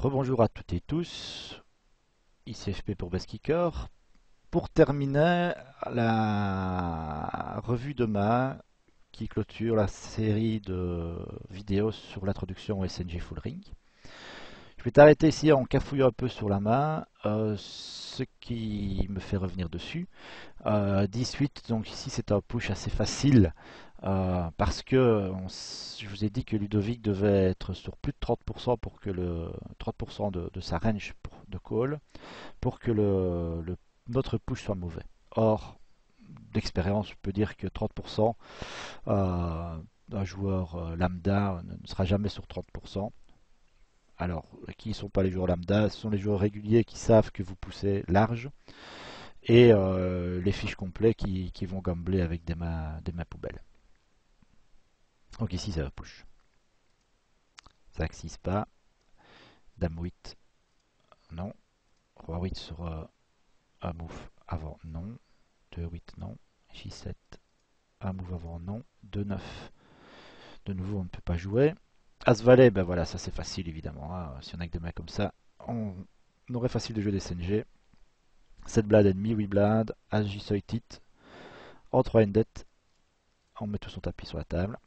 Rebonjour à toutes et tous, ici FP pour Best Kicker. Pour terminer, la revue de main qui clôture la série de vidéos sur l'introduction au SNG Full Ring. Je vais t'arrêter ici en cafouillant un peu sur la main, ce qui me fait revenir dessus. 18, donc ici c'est un push assez facile parce que je vous ai dit que Ludovic devait être sur plus de 30% pour que le 30% de sa range de call pour que notre push soit mauvais. Or, d'expérience, je peux dire que 30% d'un joueur lambda ne sera jamais sur 30%. Alors, qui ne sont pas les joueurs lambda? Ce sont les joueurs réguliers qui savent que vous poussez large et les fiches complets qui vont gambler avec des mains poubelles. Donc ici, ça va push. Ça n'axise pas. Dame 8, non. Roi 8 sur un move avant, non. 2 8, non. J7, un move avant, non. 2 9. De nouveau, on ne peut pas jouer. As-Valet, ben voilà, ça c'est facile évidemment. Hein. Si on a que des mains comme ça, on aurait facile de jouer des SNG. 7 blades ennemi, 8 blades, As J Soitit, en 3 endet, on met tout son tapis sur la table.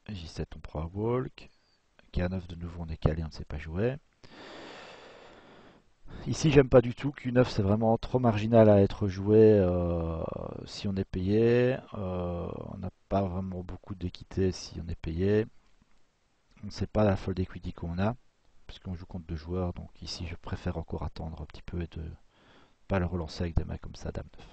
J7, on prend un walk. K9, de nouveau, on est calé, on ne sait pas jouer. Ici, j'aime pas du tout. Q9, c'est vraiment trop marginal à être joué si on est payé. On n'a pas vraiment beaucoup d'équité si on est payé. On ne sait pas la fold equity qu'on a, puisqu'on joue contre deux joueurs. Donc ici, je préfère encore attendre un petit peu et de pas le relancer avec des mains comme ça, Dame 9.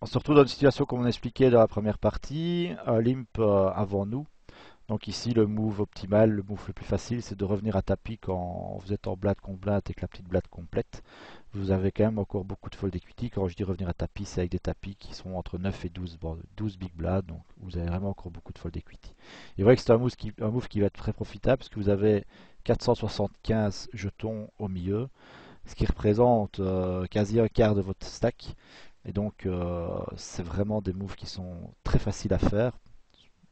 On se retrouve dans une situation comme on a expliqué dans la première partie. Limp avant nous. Donc ici, le move optimal, le move le plus facile, c'est de revenir à tapis quand vous êtes en blade contre blade avec la petite blade complète. Vous avez quand même encore beaucoup de fold equity. Quand je dis revenir à tapis, c'est avec des tapis qui sont entre 9 et 12, 12 big blade. Donc vous avez vraiment encore beaucoup de fold equity. Et vous voyez que c'est un move qui va être très profitable parce que vous avez 475 jetons au milieu, ce qui représente quasi un quart de votre stack. Et donc c'est vraiment des moves qui sont très faciles à faire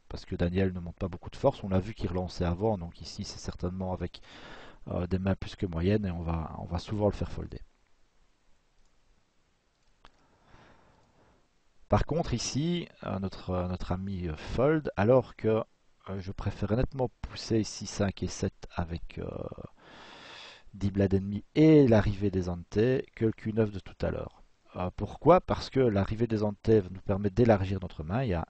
parce que Daniel ne monte pas beaucoup de force. On l'a vu qu'il relançait avant, donc ici c'est certainement avec des mains plus que moyennes et on va souvent le faire folder. Par contre ici, notre ami fold, alors que je préfère nettement pousser ici 5 et 7 avec 10 blades ennemis et l'arrivée des antés que le Q9 de tout à l'heure. Pourquoi? Parce que l'arrivée des antés nous permet d'élargir notre main. Il y a